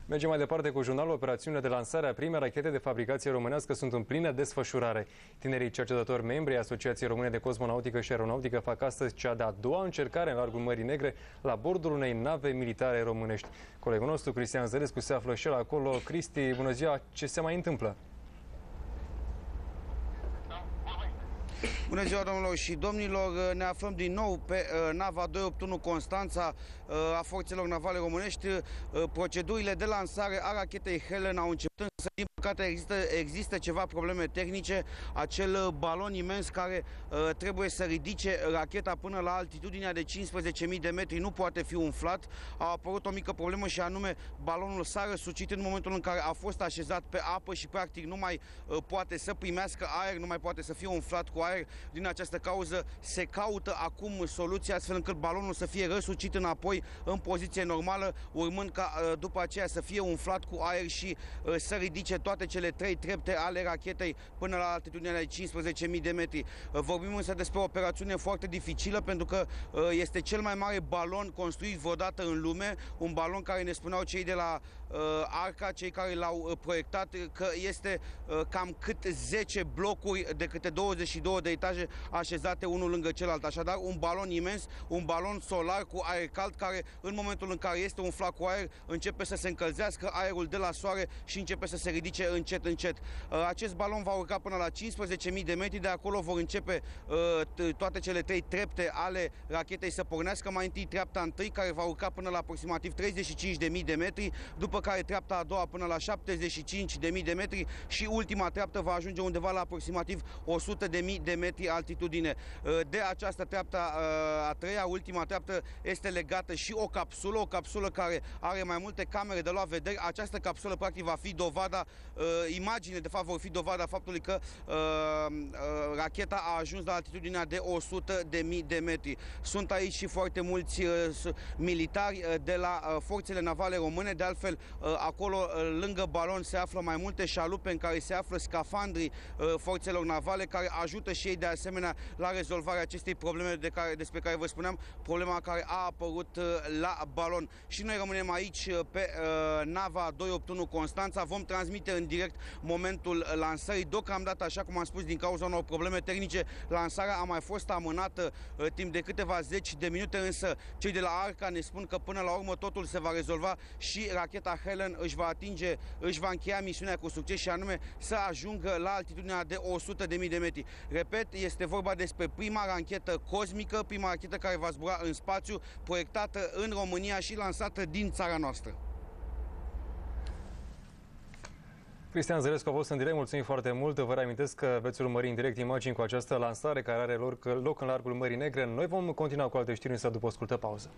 Mergem mai departe cu jurnalul. Operațiunile de lansare a primei rachete de fabricație românească sunt în plină desfășurare. Tinerii cercetători membri ai Asociației Române de Cosmonautică și Aeronautică fac astăzi cea de-a doua încercare în largul Mării Negre la bordul unei nave militare românești. Colegul nostru, Cristian Zărescu, se află și el acolo. Cristi, bună ziua! Ce se mai întâmplă? Bună ziua, domnilor și domnilor! Ne aflăm din nou pe nava 281 Constanța a forțelor navale românești. Procedurile de lansare a rachetei Helen au început, însă din păcate există ceva probleme tehnice. Acel balon imens care trebuie să ridice racheta până la altitudinea de 15.000 de metri nu poate fi umflat. A apărut o mică problemă și anume balonul s-a răsucit în momentul în care a fost așezat pe apă și practic nu mai poate să primească aer, nu mai poate să fie umflat cu aer. Din această cauză se caută acum soluția astfel încât balonul să fie răsucit înapoi în poziție normală, urmând ca după aceea să fie umflat cu aer și să ridice toate cele trei trepte ale rachetei până la altitudinea de 15.000 de metri. Vorbim însă despre o operațiune foarte dificilă pentru că este cel mai mare balon construit vreodată în lume, un balon care ne spuneau cei de la Arca, cei care l-au proiectat, că este cam cât 10 blocuri de câte 22 de etaje așezate unul lângă celălalt. Așadar, un balon imens, un balon solar cu aer cald care în momentul în care este umflat cu aer începe să se încălzească aerul de la soare și începe să se ridice încet, încet. Acest balon va urca până la 15.000 de metri, de acolo vor începe toate cele trei trepte ale rachetei să pornească. Mai întâi treapta întâi care va urca până la aproximativ 35.000 de metri, după care treapta a doua până la 75.000 de metri și ultima treaptă va ajunge undeva la aproximativ 100.000 de metri altitudine. De această treaptă a treia, ultima treaptă, este legată și o capsulă care are mai multe camere de luat vederi. Această capsulă practic va fi dovada, imagine de fapt vor fi dovada faptului că racheta a ajuns la altitudinea de 100.000 de metri. Sunt aici și foarte mulți militari de la forțele navale române. De altfel, acolo lângă balon se află mai multe șalupe în care se află scafandrii forțelor navale care ajută și ei de asemenea la rezolvarea acestei probleme despre care vă spuneam, problema care a apărut la balon. Și noi rămânem aici pe nava 281 Constanța. Vom transmite în direct momentul lansării. Deocamdată, așa cum am spus, din cauza unor probleme tehnice, lansarea a mai fost amânată timp de câteva zeci de minute, însă cei de la Arca ne spun că până la urmă totul se va rezolva și racheta Helen își va încheia misiunea cu succes și anume să ajungă la altitudinea de 100.000 de metri. Repet, este vorba despre prima rachetă cosmică, prima rachetă care va zbura în spațiu, proiectată în România și lansată din țara noastră. Cristian Zărescu a fost în direct, mulțumim foarte mult. Vă reamintesc că veți urmări în direct imagini cu această lansare care are loc în largul Mării Negre. Noi vom continua cu alte știri, însă după o scurtă pauză.